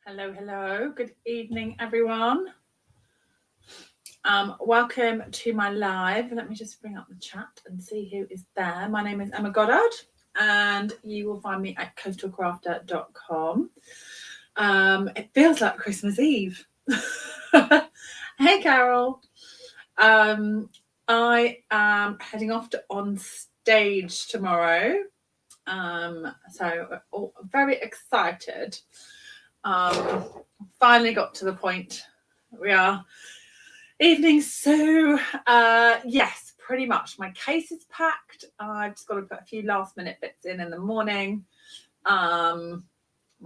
Hello, hello. Good evening, everyone. Welcome to my live. Let me just bring up the chat and see who is there. My name is Emma Goddard, and you will find me at coastalcrafter.com. It feels like Christmas Eve. Hey, Carol. I am heading off to On Stage tomorrow. So we're all very excited. Finally got to the point. We are evening. So yes, pretty much my case is packed. I've just got to put a few last minute bits in the morning. My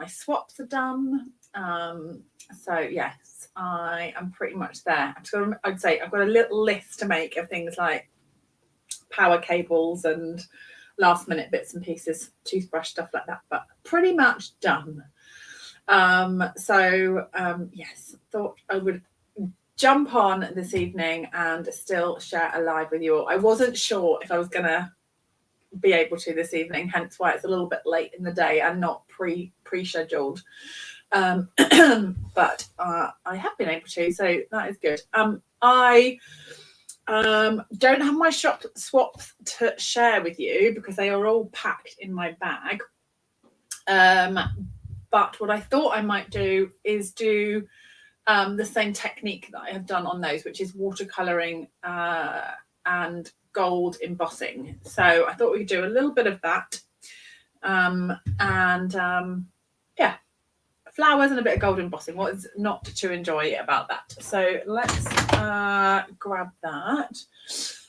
swaps are done. So yes, I am pretty much there. I'd say I've got a little list to make of things like power cables and last minute bits and pieces, toothbrush, stuff like that, but pretty much done. Yes, thought I would jump on this evening and still share a live with you all. I wasn't sure if I was gonna be able to this evening, hence why it's a little bit late in the day and not pre-scheduled. But I have been able to, so that is good. I don't have my shop swaps to share with you because they are all packed in my bag. But what I thought I might do is do the same technique that I have done on those, which is watercolouring and gold embossing. So I thought we could do a little bit of that. Yeah, flowers and a bit of gold embossing. What is not to enjoy about that? So let's grab that.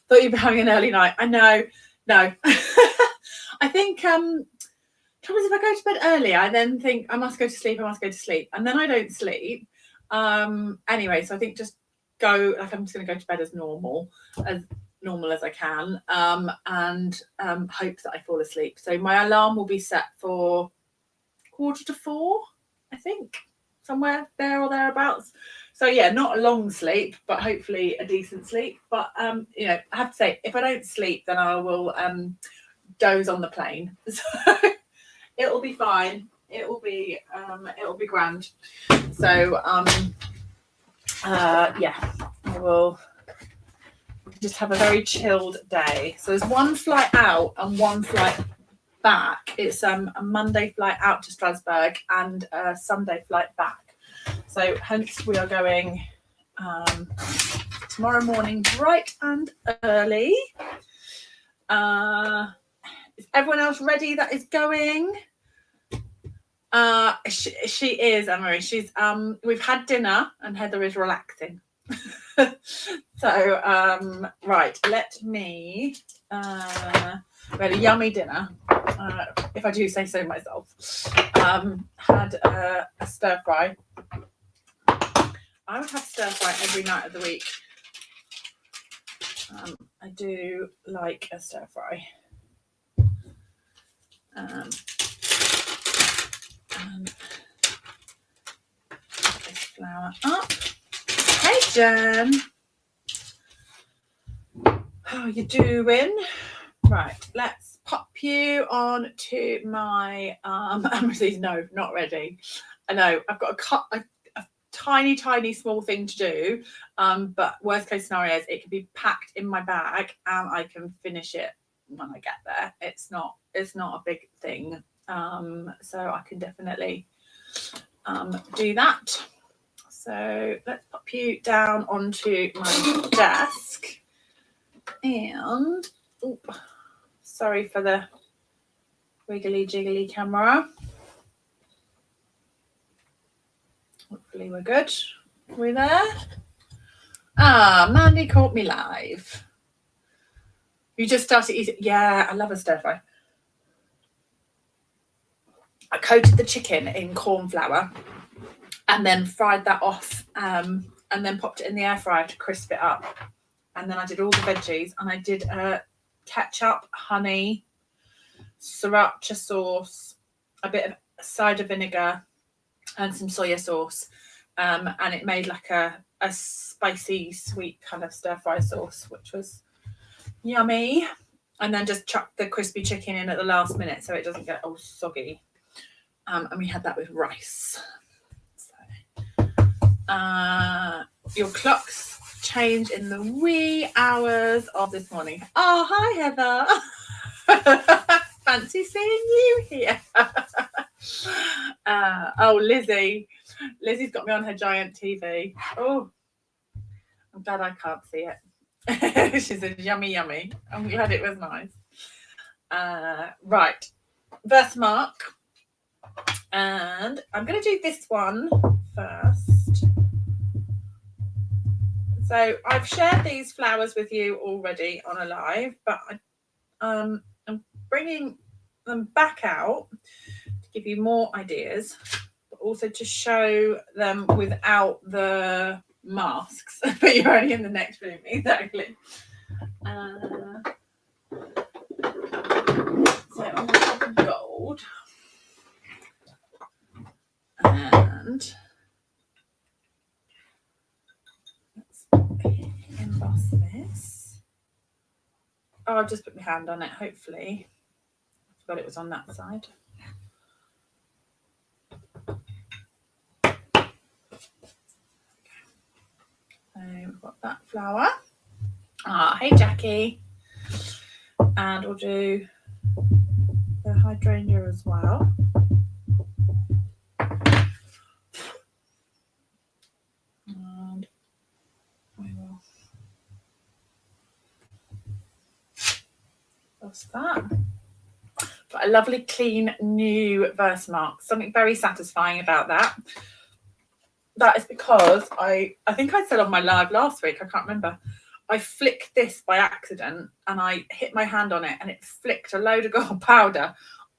Thought you'd be having an early night. I know. No. I think trouble is if I go to bed early, I then think I must go to sleep, and then I don't sleep. Anyway, so I think just go, like I'm just going to go to bed as normal as I can, and hope that I fall asleep. So my alarm will be set for 3:45, I think, somewhere there or thereabouts. So yeah, not a long sleep, but hopefully a decent sleep. But I have to say, if I don't sleep, then I will doze on the plane. So it'll be fine. It will be grand. So yeah, I will just have a very chilled day. So there's one flight out and one flight back. It's a Monday flight out to Strasbourg and a Sunday flight back. So hence we are going tomorrow morning bright and early. Is everyone else ready that is going? She is, Anne-Marie. She's we've had dinner and Heather is relaxing. So right, let me we had a yummy dinner, if I do say so myself. Had a stir fry. I would have stir fry every night of the week. I do like a stir fry. And put this flour up. Hey Jen, how are you doing? Right, let's pop you on to my no, not ready. I know I've got a tiny small thing to do, but worst case scenario is it can be packed in my bag and I can finish it when I get there. It's not a big thing, so I can definitely do that. So let's pop you down onto my desk. And sorry for the wiggly jiggly camera. Hopefully we're good. Are we there? Mandy caught me live. You just started eating. Yeah, I love a stir fry. I coated the chicken in corn flour and then fried that off, and then popped it in the air fryer to crisp it up. And then I did all the veggies, and I did ketchup, honey, sriracha sauce, a bit of cider vinegar, and some soya sauce. And it made like a spicy, sweet kind of stir fry sauce, which was yummy. And then just chucked the crispy chicken in at the last minute so it doesn't get all soggy. And we had that with rice. Your clocks change in the wee hours of this morning. Oh, hi, Heather. Fancy seeing you here. Oh, Lizzie. Lizzie's got me on her giant TV. Oh, I'm glad I can't see it. She said, yummy, yummy. I'm glad it was nice. Right. Versamark. And I'm going to do this one first. So I've shared these flowers with you already on a live, but I'm bringing them back out to give you more ideas, but also to show them without the masks. But you're only in the next room, exactly. So I'm going to have the gold. And let's emboss this. Oh, I've just put my hand on it, hopefully. I forgot it was on that side. So we've got that flower. Hey Jackie. And we'll do the hydrangea as well. And we will emboss that. Got a lovely clean new Versamark. Something very satisfying about that. That is because I think I said on my live last week, I can't remember, I flicked this by accident and I hit my hand on it and it flicked a load of gold powder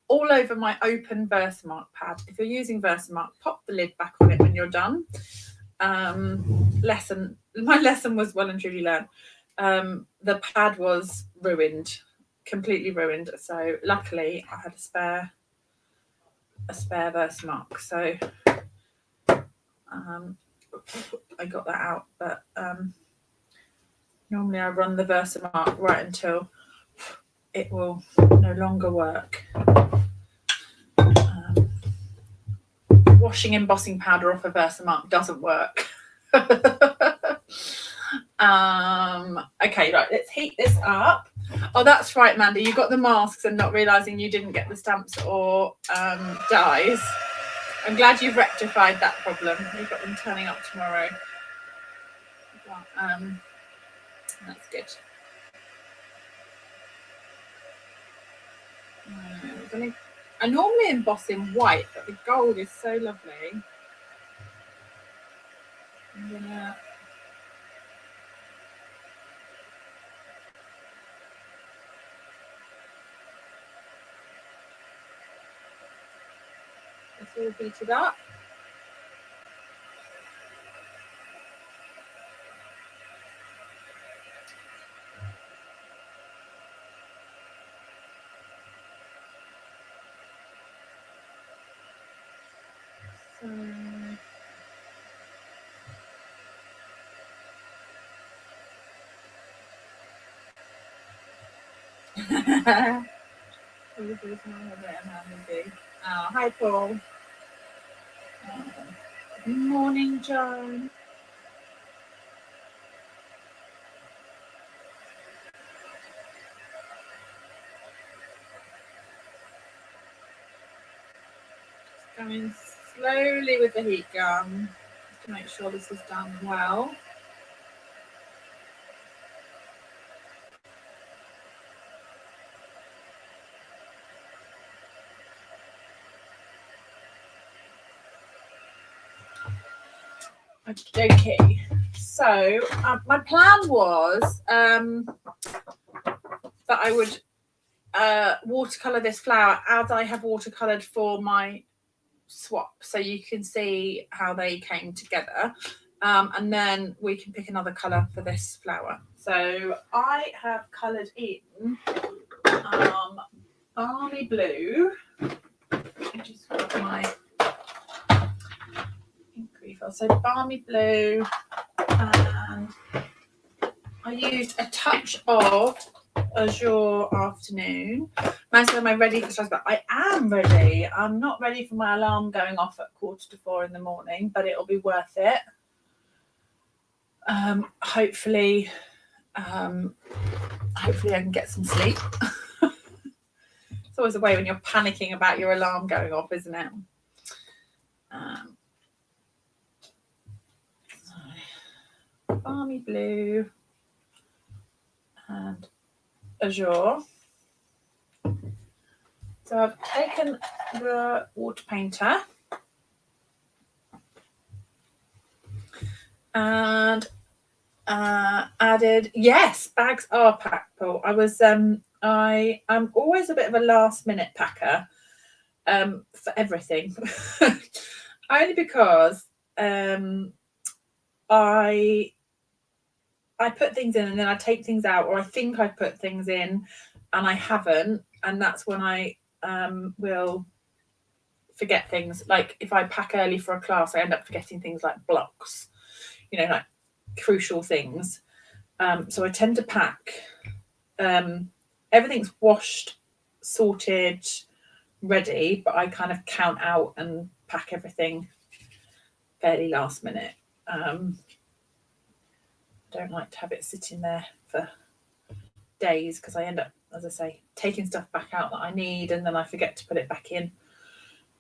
all over my open Versamark pad. If you're using Versamark, pop the lid back on it when you're done. My lesson was well and truly learned. The pad was ruined, completely ruined. So luckily I had a spare Versamark. So I got that out, but normally I run the Versamark right until it will no longer work. Washing embossing powder off a Versamark doesn't work. Okay, right, let's heat this up. Oh, that's right, Mandy, you got the masks and not realising you didn't get the stamps or dies. I'm glad you've rectified that problem. You've got them turning up tomorrow. That's good. I normally emboss in white, but the gold is so lovely. I'm gonna it's all heated up. So hi, Paul. Good morning, Joan. Just going slowly with the heat gun just to make sure this is done well. Okay, so my plan was that I would watercolor this flower as I have watercolored for my swap, so you can see how they came together, and then we can pick another color for this flower. So I have colored in balmy blue. I just got my ink refill. So balmy blue, and I used a touch of Azure Afternoon. Man said, am I ready for but I am ready. I'm not ready for my alarm going off at 3:45 in the morning, but it'll be worth it. Hopefully I can get some sleep. It's always a way when you're panicking about your alarm going off, isn't it? Balmy blue and azure. So I've taken the water painter and added, yes, bags are packable. I am always a bit of a last minute packer for everything. Only because I put things in and then I take things out, or I think I put things in and I haven't, and that's when I will forget things. Like if I pack early for a class, I end up forgetting things like blocks, like crucial things. So I tend to pack everything's washed, sorted, ready, but I kind of count out and pack everything fairly last minute. Don't like to have it sitting there for days because I end up, as I say, taking stuff back out that I need and then I forget to put it back in.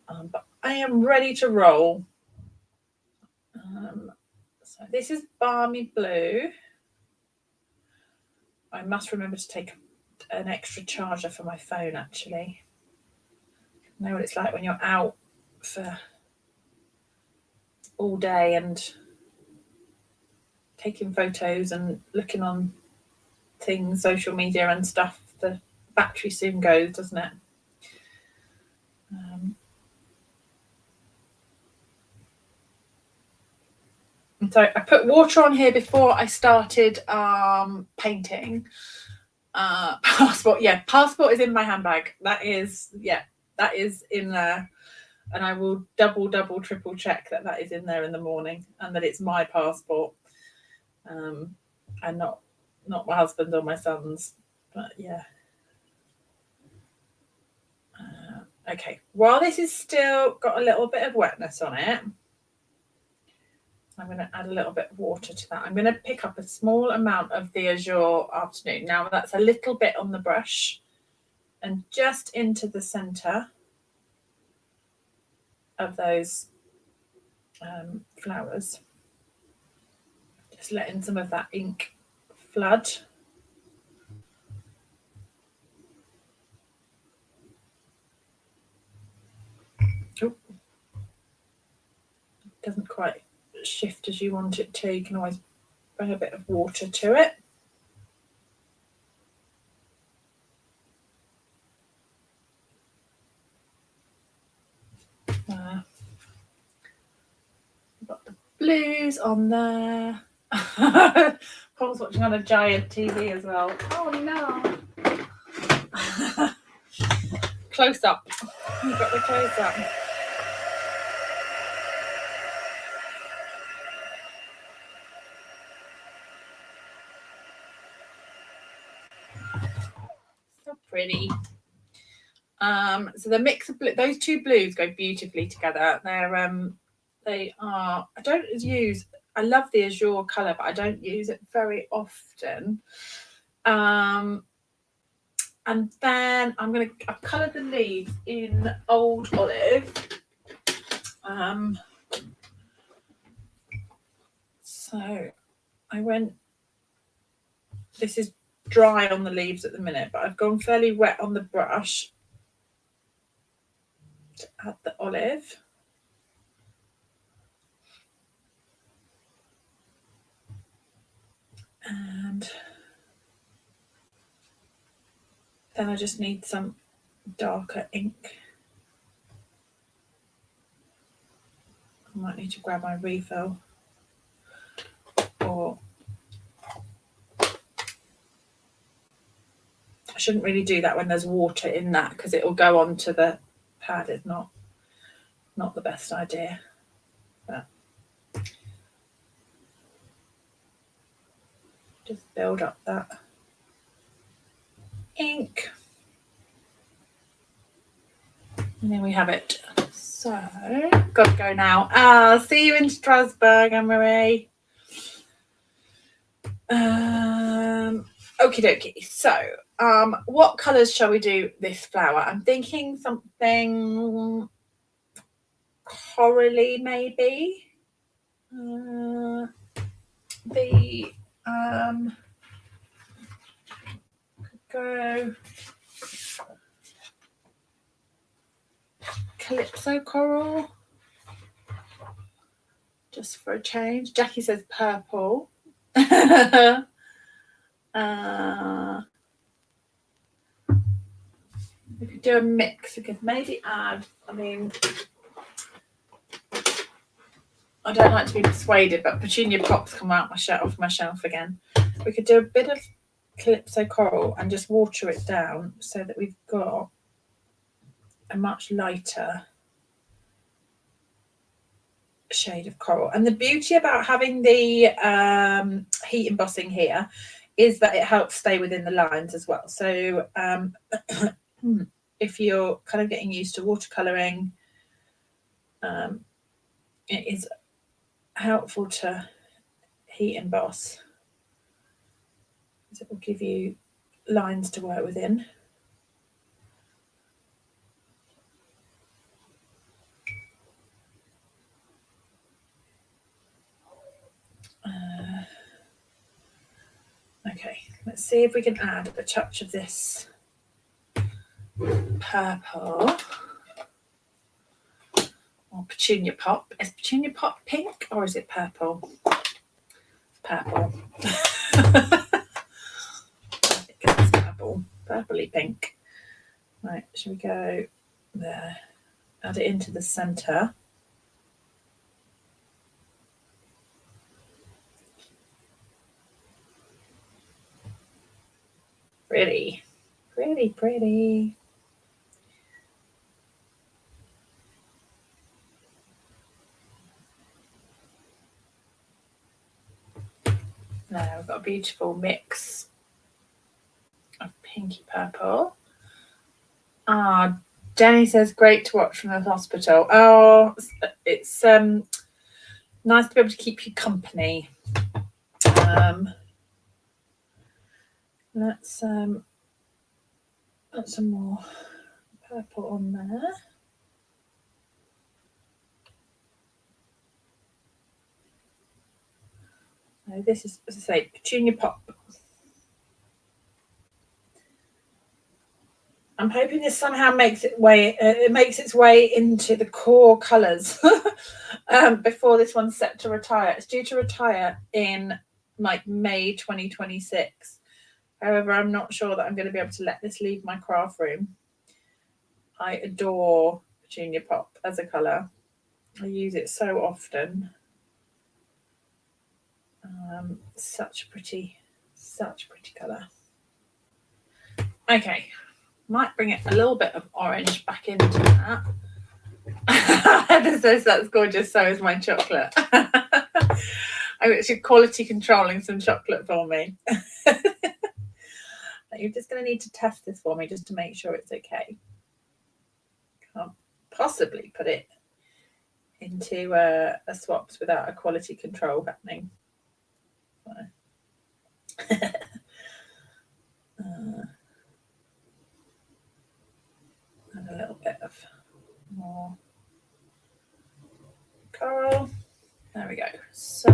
But I am ready to roll. So this is Balmy Blue. I must remember to take an extra charger for my phone, actually. I know what it's like when you're out for all day and taking photos and looking on things, social media and stuff. The battery soon goes, doesn't it? And so I put water on here before I started painting. Passport is in my handbag. That is in there, and I will double triple check that is in there in the morning and that it's my passport, and not my husband's or my son's. But yeah. Okay, while this is still got a little bit of wetness on it, I'm going to add a little bit of water to that. I'm going to pick up a small amount of the Azure Afternoon. Now that's a little bit on the brush and just into the centre of those flowers. Just letting some of that ink flood. Oh, doesn't quite shift as you want it to. You can always bring a bit of water to it. Got the blues on there. Paul's watching on a giant TV as well. Oh no. Close up. You've got the close up. So pretty. So the mix of blue, those two blues go beautifully together. They are. I love the azure colour, but I don't use it very often. And then I've coloured the leaves in Old Olive. So I went. This is dry on the leaves at the minute, but I've gone fairly wet on the brush to add the olive. And then I just need some darker ink. I might need to grab my refill, or I shouldn't really do that when there's water in that because it will go onto the pad. It's not the best idea. But just build up that ink. And then we have it. So, got to go now. See you in Strasbourg, Anne-Marie. Okie dokie. So, what colours shall we do this flower? I'm thinking something corally, maybe. Go Calypso coral, just for a change. Jackie says purple. We could do a mix. We could maybe add, I mean, I don't like to be persuaded, but petunia pops come out off my shelf again. We could do a bit of Calypso coral and just water it down so that we've got a much lighter shade of coral. And the beauty about having the heat embossing here is that it helps stay within the lines as well. So if you're kind of getting used to watercolouring, it is helpful to heat emboss, because it will give you lines to work within. Okay, let's see if we can add a touch of this purple or petunia pop. Is petunia pop pink or is it purple? Purple. I think it's purple, purpley pink. Right, shall we go there? Add it into the centre. Pretty, pretty, pretty. Now we've got a beautiful mix of pinky purple. Ah, Jenny says great to watch from the hospital. Oh, it's nice to be able to keep you company. Let's put some more purple on there. So this is, as I say, petunia pop. I'm hoping this somehow makes its way into the core colours before this one's set to retire. It's due to retire in like May 2026. However, I'm not sure that I'm going to be able to let this leave my craft room. I adore petunia pop as a colour. I use it so often. Such a pretty colour. Okay, might bring it a little bit of orange back into that. Heather says that's gorgeous, so is my chocolate. I'm actually quality controlling some chocolate for me. You're just going to need to test this for me just to make sure it's okay. Can't possibly put it into a swaps without a quality control happening. And a little bit of more coral. There we go. So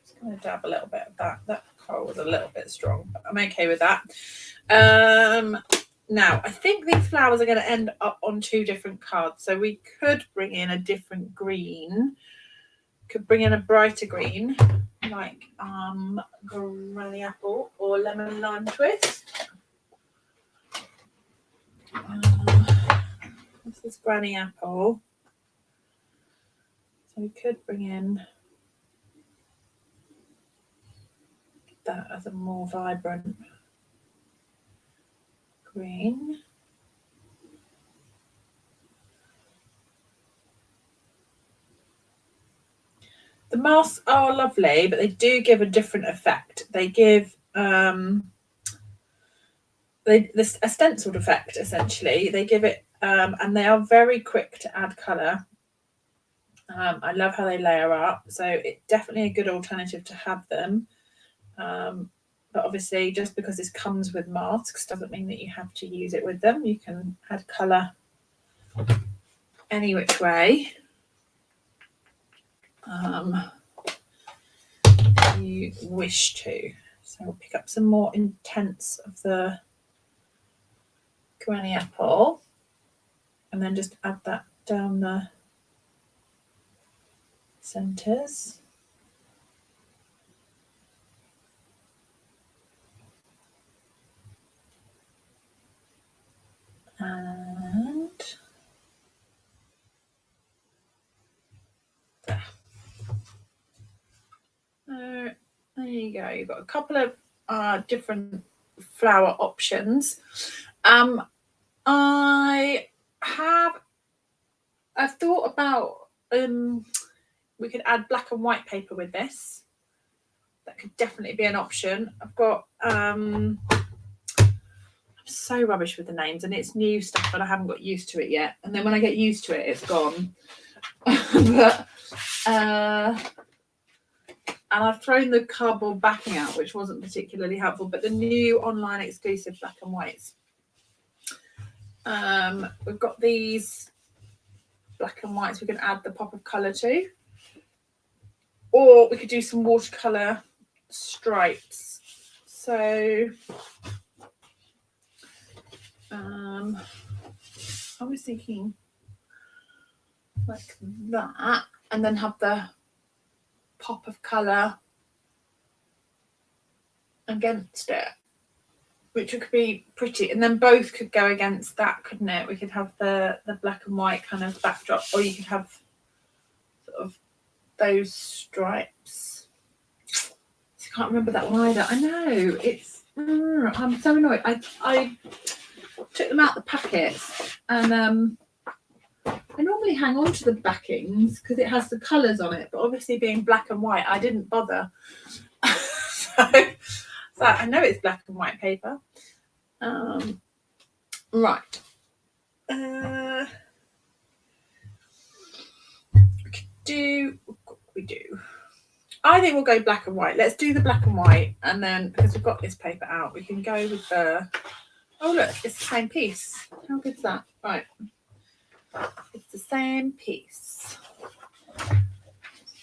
just going to dab a little bit of that. That coral was a little bit strong, but I'm okay with that. Now, I think these flowers are going to end up on two different cards. So we could bring in a different green. Could bring in a brighter green, like granny apple or lemon lime twist. This is granny apple. So we could bring in that as a more vibrant green. The masks are lovely, but they do give a different effect. They give this a stenciled effect, essentially. They give it, and they are very quick to add colour. I love how they layer up, so it's definitely a good alternative to have them. But obviously, just because this comes with masks doesn't mean that you have to use it with them. You can add colour any which way you wish to. So we'll pick up some more intense of the granny apple and then just add that down the centres. And there. So there you go. You've got a couple of different flower options. I've thought about we could add black and white paper with this. That could definitely be an option. I've got I'm so rubbish with the names, and it's new stuff, but I haven't got used to it yet. And then when I get used to it, it's gone. But and I've thrown the cardboard backing out, which wasn't particularly helpful. But the new online exclusive black and whites. We've got these black and whites we can add the pop of colour to. Or we could do some watercolour stripes. So I was thinking like that, and then have the pop of colour against it, which could be pretty, and then both could go against that, couldn't it? We could have the black and white kind of backdrop, or you could have sort of those stripes. I can't remember that one either. I know, it's I'm so annoyed. I took them out the packets, and I normally hang on to the backings because it has the colours on it, but obviously being black and white, I didn't bother. So I know it's black and white paper. Right. We do. I think we'll go black and white. Let's do the black and white, and then because we've got this paper out, we can go with the. Oh look, it's the same piece. How good's that? Right. It's the same piece.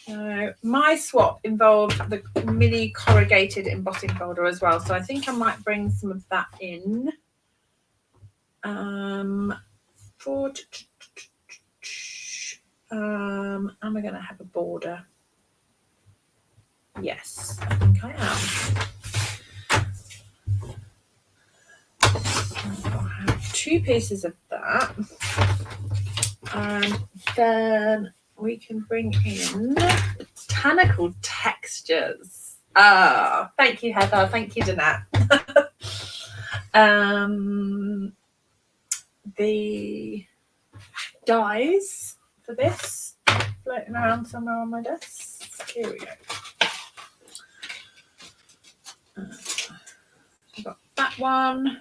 So my swap involved the mini corrugated embossing folder as well. So I think I might bring some of that in. Am I going to have a border? Yes, I think I am. So I'll have 2 pieces of that. And then we can bring in botanical textures. Thank you, Heather. Thank you, Danette. The dies for this floating around somewhere on my desk. Here we go. I've got that one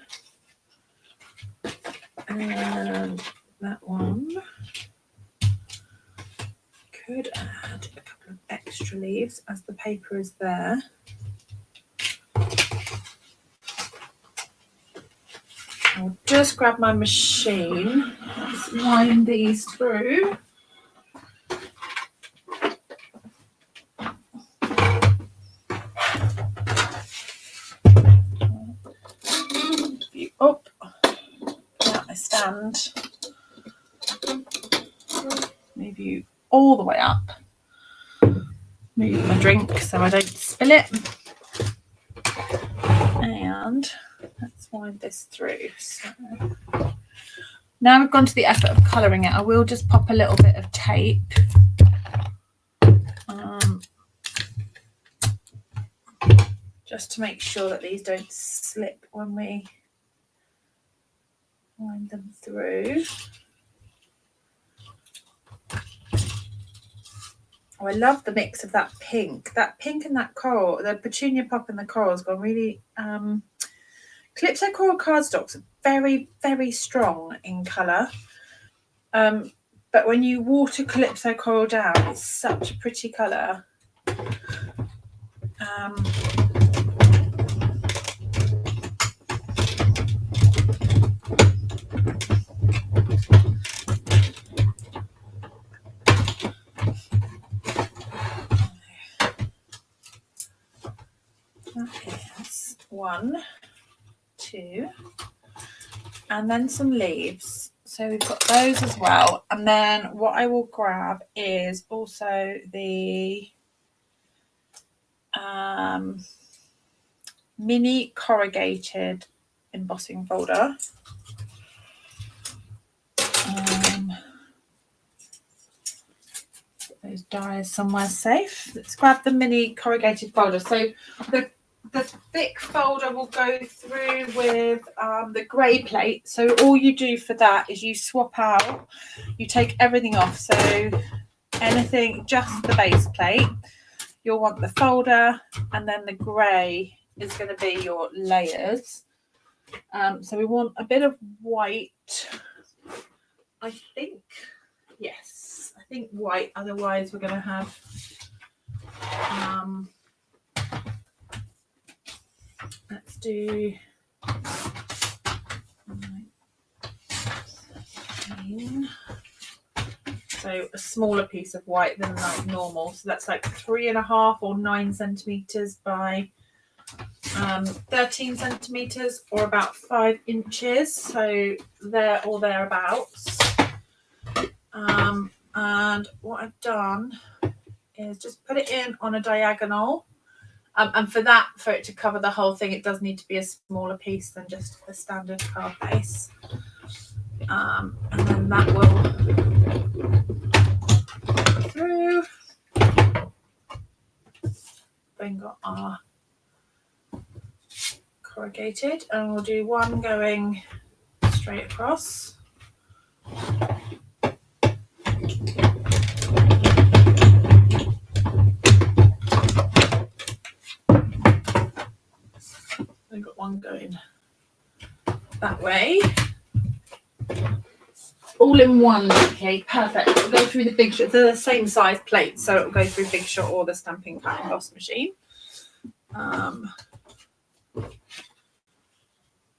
and that one. Could add a couple of extra leaves as the paper is there. I'll just grab my machine. Let's wind these through. Up. Now I stand. Move you all the way up. Move my drink so I don't spill it. And let's wind this through. So now we've gone to the effort of colouring it. I will just pop a little bit of tape. Just to make sure that these don't slip when we wind them through. Oh, I love the mix of that pink. That pink and that coral, the petunia pop and the coral has gone really... Calypso coral cardstocks are very, very strong in colour. but when you water Calypso Coral down, it's such a pretty colour. Here's 1, 2, and then some leaves. So we've got those as well. And then what I will grab is also the mini corrugated embossing folder. Those dies somewhere safe. Let's grab the mini corrugated folder. So the thick folder will go through with the grey plate. So all you do for that is you swap out, you take everything off. So anything, just the base plate. You'll want the folder, and then the grey is going to be your layers. So we want a bit of white, I think. Yes, I think white. Otherwise, we're going to have let's do so a smaller piece of white than like normal. So that's like 3.5 or 9 centimeters by 13 centimeters, or about 5 inches. So there or thereabouts. And what I've done is just put it in on a diagonal. And for it to cover the whole thing, it does need to be a smaller piece than just a standard card base. And then that will go through. Then got our corrugated, and we'll do one going straight across. I've got one going that way. All in one. Okay, perfect. It'll go through the Big Shot. They're the same size plates, so it'll go through Big Shot or the Stampin' Cut Emboss machine.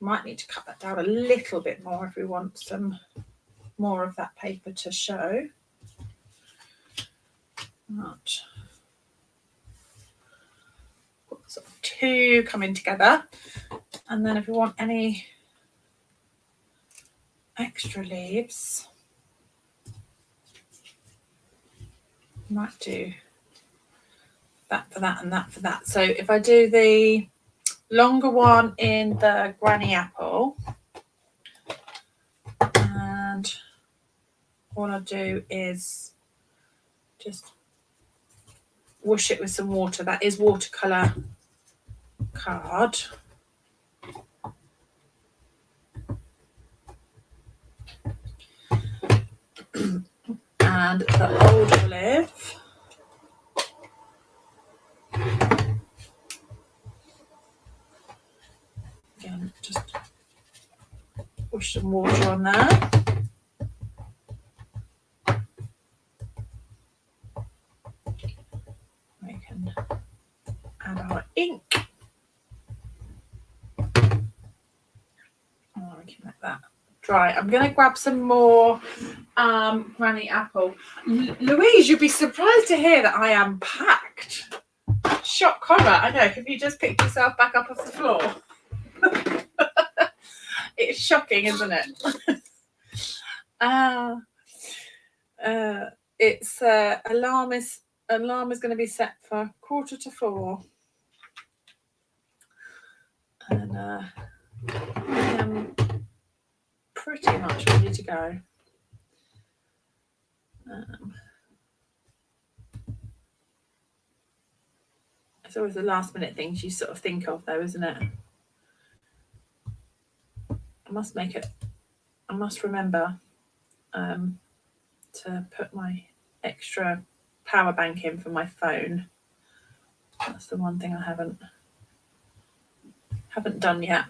Might need to cut that down a little bit more if we want some more of that paper to show. Not. Sort of 2 coming together, and then if we want any extra leaves, might do that for that and that for that. So if I do the longer one in the granny apple, and all I'll do is just whoosh it with some water. That is watercolour card. And the old olive. Again, just push some water on there. We can add our ink. Oh, we can let that dry. I'm going to grab some more granny apple. Louise, you'd be surprised to hear that I am packed. Shock horror. I know. Have you just picked yourself back up off the floor? It's shocking, isn't it? It's alarm is going to be set for 3:45, and I am pretty much ready to go. It's always the last minute things you sort of think of, though, isn't it? I must remember to put my extra power bank in for my phone. That's the one thing I haven't done yet.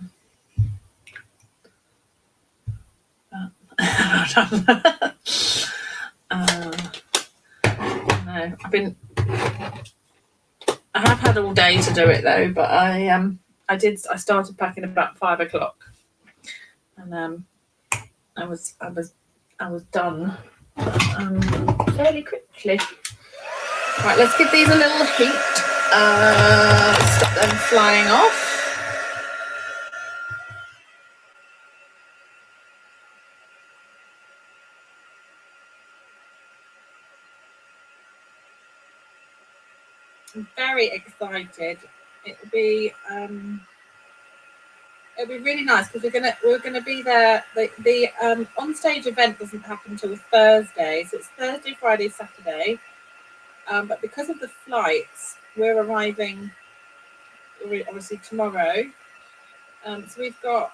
have had all day to do it though, but I started packing about 5 o'clock, and I was done fairly quickly. Right, let's give these a little heat. Stop them flying off. I'm very excited. It'll be really nice because we're gonna be there. The on stage event doesn't happen until Thursday, so it's Thursday, Friday, Saturday. But because of the flights, we're arriving obviously tomorrow. So we've got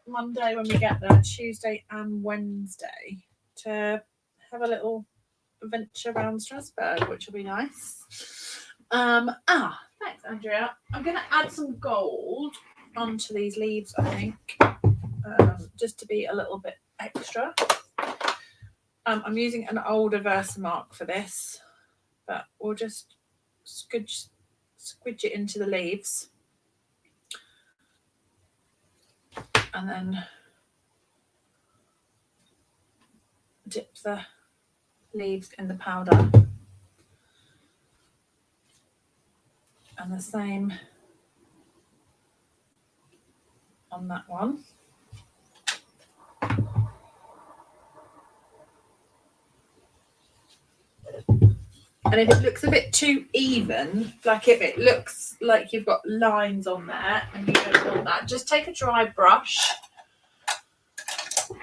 Monday when we get there, Tuesday and Wednesday to have a little venture around Strasbourg, which will be nice. Thanks, Andrea. I'm going to add some gold onto these leaves, I think, just to be a little bit extra. I'm using an older Versamark for this, but we'll just squidge it into the leaves. And then dip the leaves in the powder. And the same on that one. And if it looks a bit too even, like if it looks like you've got lines on there and you don't want that, just take a dry brush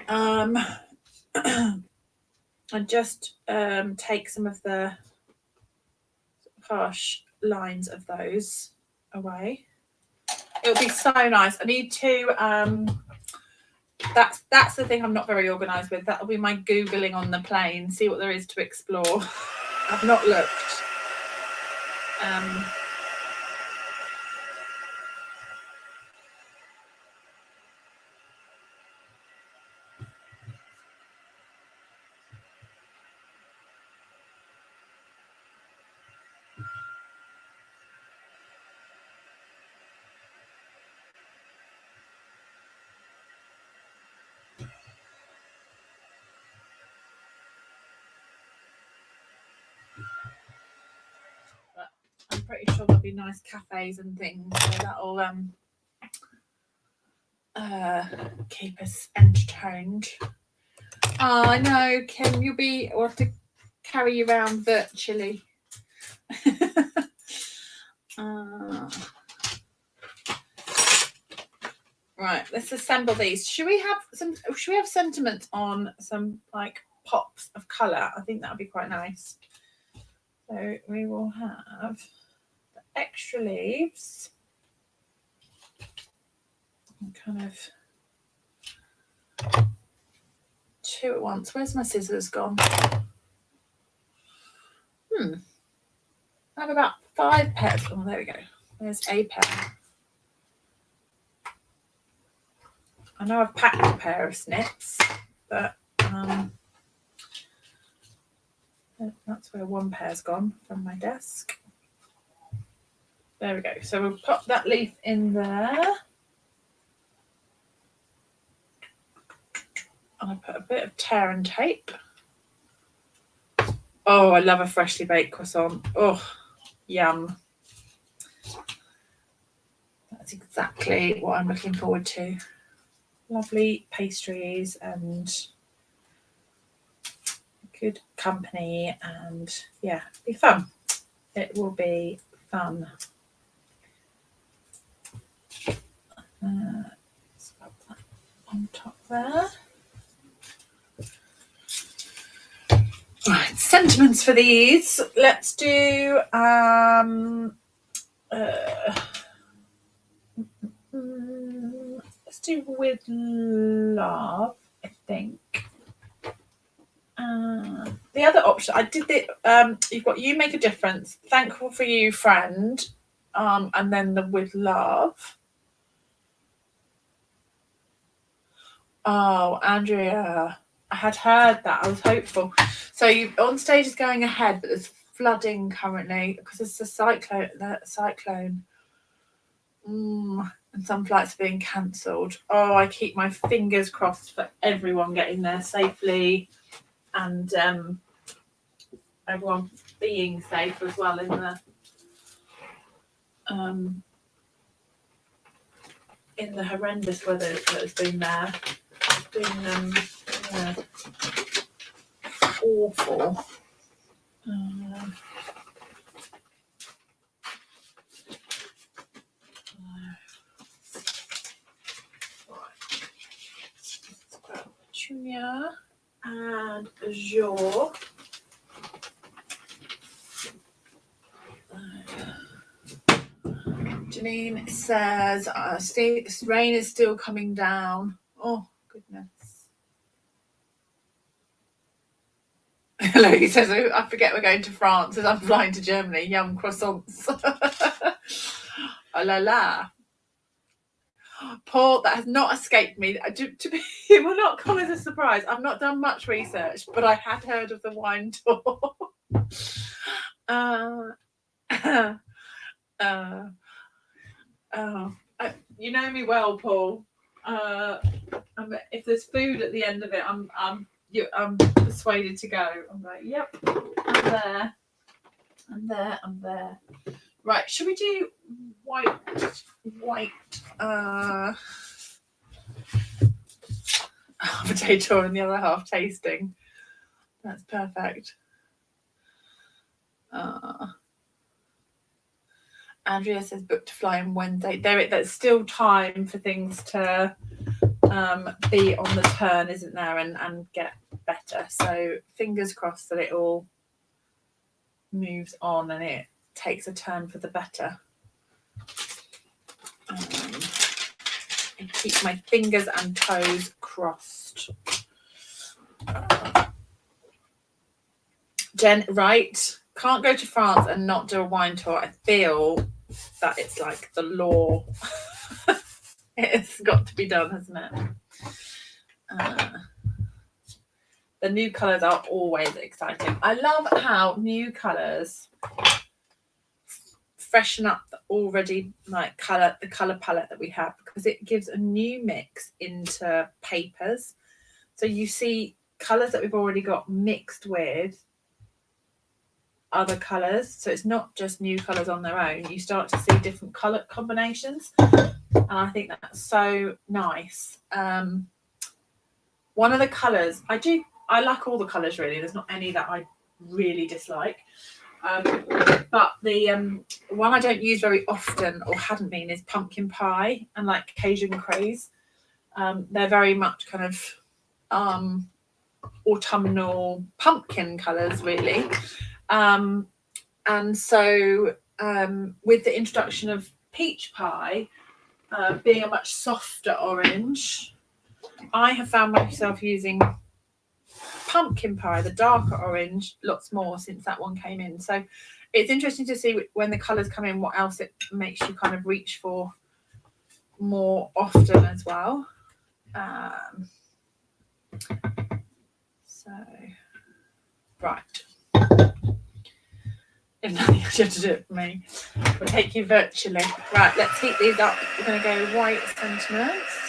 and just take some of the harsh lines of those away. It'll be so nice. I need to that's the thing I'm not very organised with. That'll be my Googling on the plane, see what there is to explore. I've not looked. But I'm pretty sure there'll be nice cafes and things, so that'll keep us entertained. Oh, I know, Kim, we'll have to carry you around virtually. Right, let's assemble these. Should we have sentiment on some like pops of colour? I think that would be quite nice. So we will have the extra leaves. And kind of 2 at once. Where's my scissors gone? I have about 5 pairs. Oh, there we go. There's a pair. I know I've packed a pair of snips, but that's where 1 pair's gone from my desk. There we go. So we'll pop that leaf in there. And I put a bit of tear and tape. Oh, I love a freshly baked croissant. Oh, yum. That's exactly what I'm looking forward to. Lovely pastries and good company, and yeah, it'll be fun. It will be fun. Let's put that on top there. Right, sentiments for these. Let's do let's do with love, I think. The other option I did you've got you make a difference, thankful for you, friend, and then the with love. Oh, Andrea, I had heard that. I was hopeful. So on stage is going ahead, but there's flooding currently because it's a cyclone. And some flights are being cancelled. Oh, I keep my fingers crossed for everyone getting there safely, and everyone being safe as well in the horrendous weather that has been there. It's been awful. Junior and Azure. Janine says, rain is still coming down. Oh, goodness. Logie says, oh, I forget we're going to France as I'm flying to Germany. Yum croissants. Oh la la. Paul, that has not escaped me. It will not come as a surprise. I've not done much research, but I had heard of the wine tour. You know me well, Paul. If there's food at the end of it, I'm persuaded to go. I'm like, yep, I'm there. Right, should we do white half a day tour and the other half tasting? That's perfect. Andrea says booked to fly on Wednesday. There's still time for things to be on the turn, isn't there, and get better. So fingers crossed that it all moves on and it takes a turn for the better. And keep my fingers and toes crossed. Jen, right? Can't go to France and not do a wine tour. I feel that it's like the law. It's got to be done, hasn't it? The new colours are always exciting. I love how new colours freshen up the already the colour palette that we have, because it gives a new mix into papers. So you see colours that we've already got mixed with other colours. So it's not just new colours on their own. You start to see different colour combinations. And I think that's so nice. One of the colours, I like all the colours really. There's not any that I really dislike. But the one I don't use very often, or hadn't been, is pumpkin pie and like Cajun craze. They're very much kind of autumnal pumpkin colours really. And so with the introduction of peach pie being a much softer orange, I have found myself using pumpkin pie, the darker orange, lots more since that one came in. So it's interesting to see when the colours come in, what else it makes you kind of reach for more often as well. So, right. If nothing else, you have to do it for me. We'll take you virtually. Right, let's heat these up. We're going to go white sentiments.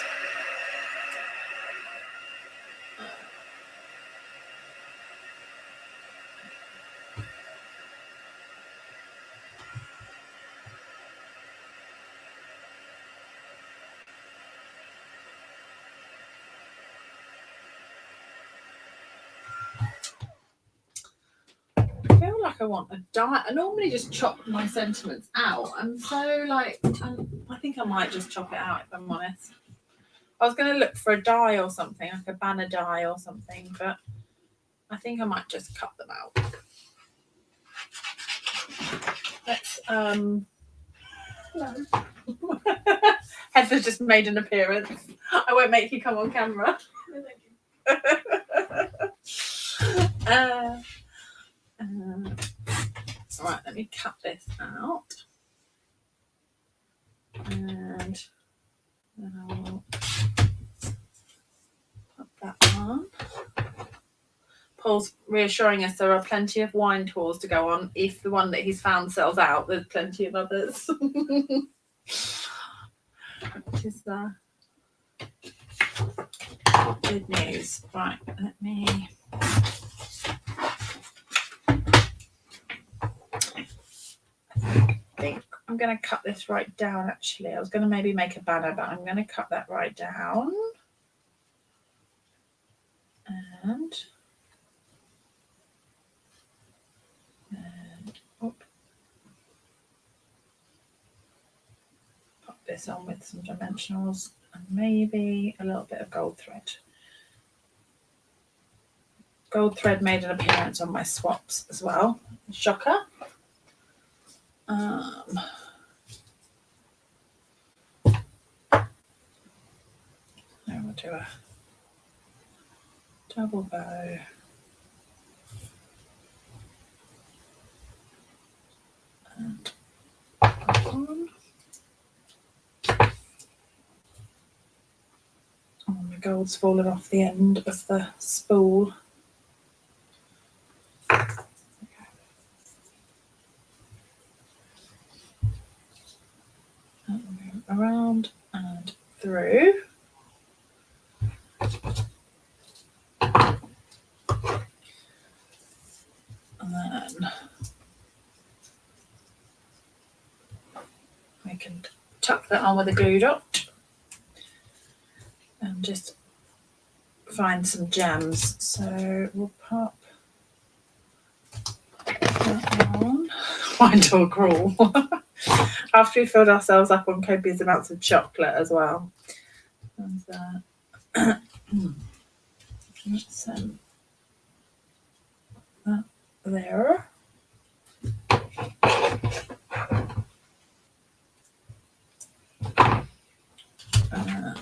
I want a dye. I normally just chop my sentiments out. I'm so like, I think I might just chop it out if I'm honest. I was going to look for a dye or something, like a banner dye or something, but I think I might just cut them out. Let's hello. Heather's just made an appearance. I won't make you come on camera. Right, let me cut this out, and then I'll put that on. Paul's reassuring us there are plenty of wine tours to go on. If the one that he's found sells out, there's plenty of others. Which is good news. Right, let me... I think I'm going to cut this right down, actually. I was going to maybe make a banner, but I'm going to cut that right down. And pop this on with some dimensionals and maybe a little bit of gold thread. Gold thread made an appearance on my swaps as well. Shocker. And we'll do a double bow. And on. Oh, the gold's fallen off the end of the spool. Around and through. And then I can tuck that on with a glue dot and just find some gems. So we'll pop that on. Find all cruel. After we filled ourselves up on copious amounts of chocolate as well. And let's send that there. And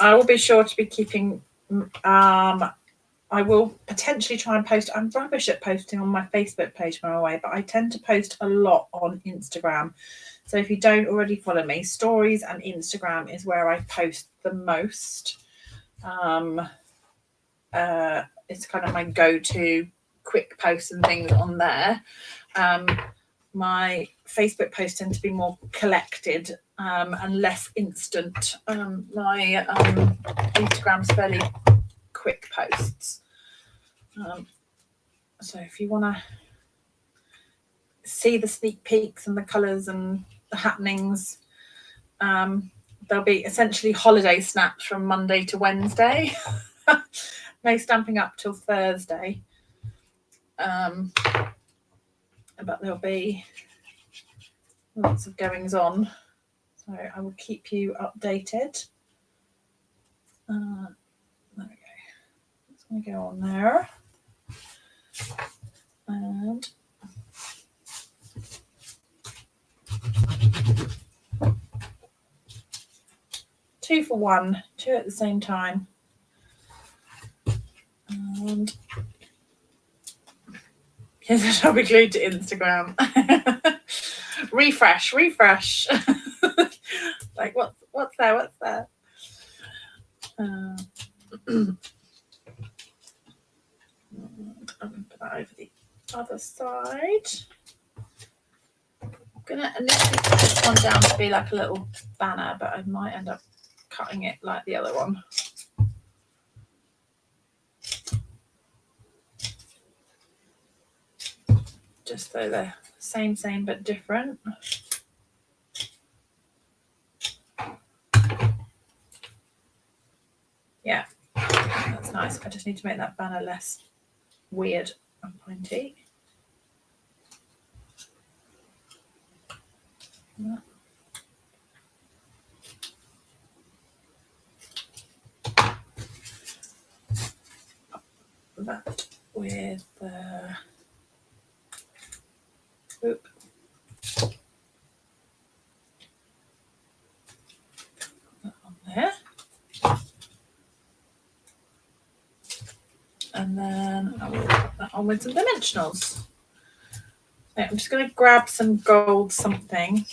I will be sure to be keeping I will potentially try and post. I'm rubbish at posting on my Facebook page when I'm away, but I tend to post a lot on Instagram. So if you don't already follow me, stories and Instagram is where I post the most. It's kind of my go-to quick posts and things on there. My Facebook posts tend to be more collected and less instant. My Instagram's fairly quick posts. So if you want to see the sneak peeks and the colours and the happenings, there'll be essentially holiday snaps from Monday to Wednesday. No stamping up till Thursday. But there'll be lots of goings on. So I will keep you updated. There we go. It's going to go on there. And two for one, two at the same time. And yes, I'll be glued to Instagram. refresh. Like what's there? I'm going to put that over the other side. I'm going to initially put this one down to be like a little banner, but I might end up cutting it like the other one. Just so they're same but different. Yeah, that's nice. I just need to make that banner less weird and pointy. That with the Oop. Put that on there. And then I will put that on with some dimensionals. So I'm just going to grab some gold something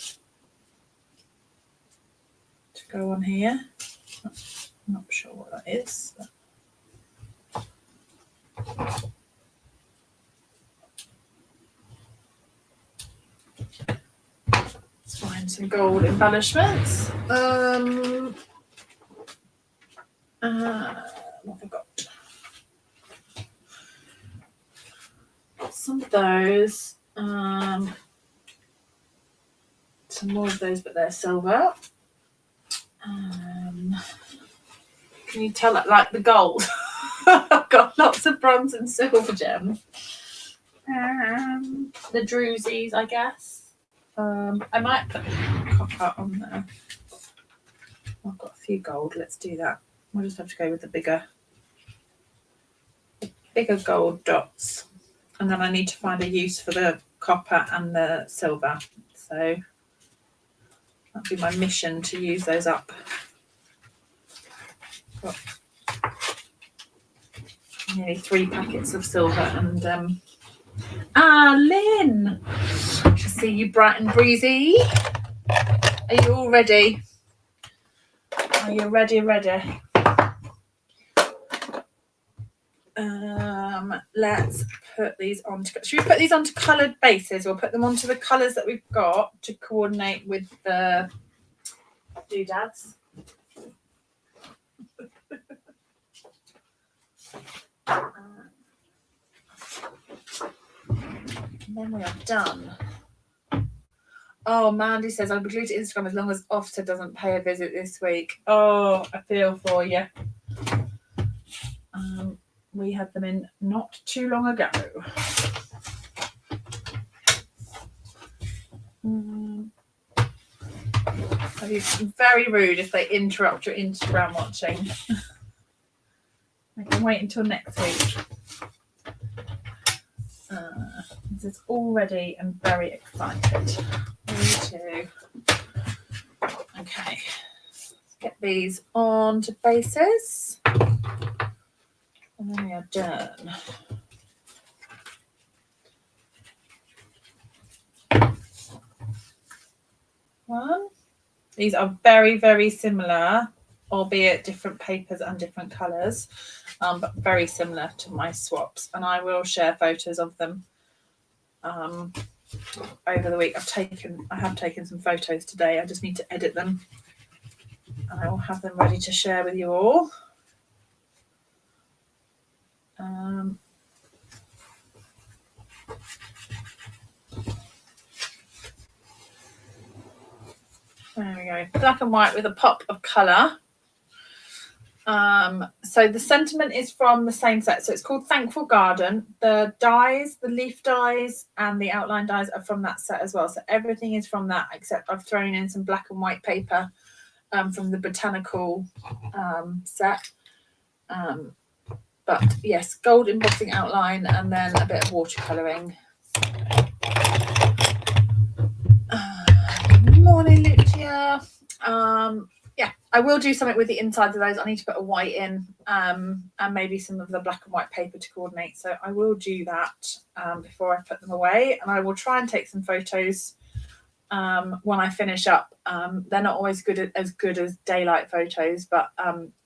to go on here. is. Let's find some gold embellishments. What have I got? Some of those. Some more of those, but they're silver. Can you tell it like the gold? I've got lots of bronze and silver gems. The drusies, I guess. I might put copper on there. I've got a few gold. Let's do that. We'll just have to go with the bigger gold dots. And then I need to find a use for the copper and the silver. So that'll be my mission, to use those up. Got nearly 3 packets of silver and Lynn, I see you bright and breezy. Are you all ready? Are you ready? Let's put these on. Should we put these onto coloured bases, or put them onto the colours that we've got to coordinate with the doodads? And then we are done. Oh, Mandy says, I'll be glued to Instagram as long as Ofsted doesn't pay a visit this week. Oh, I feel for you. We had them in not too long ago. It's very rude if they interrupt your Instagram watching. I can wait until next week. This is already, I'm very excited. Me too. Okay, let's get these onto bases. And then we are done. One. These are very, very similar, albeit different papers and different colours, but very similar to my swaps. And I will share photos of them over the week. I have taken some photos today. I just need to edit them. And I will have them ready to share with you all. There we go. Black and white with a pop of colour. So the sentiment is from the same set. So it's called Thankful Garden. The dies, the leaf dies and the outline dies are from that set as well. So everything is from that, except I've thrown in some black and white paper from the botanical set. But yes, gold embossing outline and then a bit of watercolouring. Good morning, Lucia. Yeah, I will do something with the insides of those. I need to put a white in and maybe some of the black and white paper to coordinate. So I will do that before I put them away. And I will try and take some photos when I finish up. They're not always as good as daylight photos, but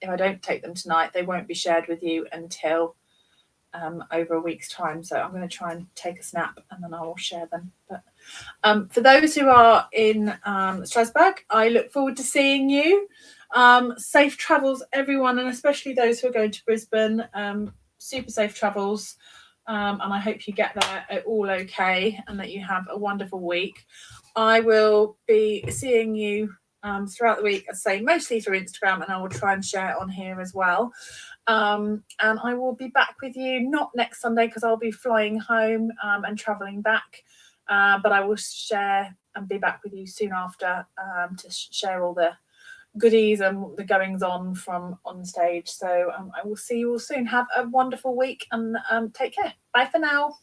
if I don't take them tonight, they won't be shared with you until over a week's time. So I'm going to try and take a snap and then I will share them. But for those who are in Strasbourg, I look forward to seeing you. Safe travels, everyone, and especially those who are going to Brisbane. Super safe travels. And I hope you get there all okay and that you have a wonderful week. I will be seeing you throughout the week, I'd say mostly through Instagram, and I will try and share it on here as well. And I will be back with you, not next Sunday because I'll be flying home and travelling back, but I will share and be back with you soon after to share all the goodies and the goings on from on stage. So I will see you all soon. Have a wonderful week and take care. Bye for now.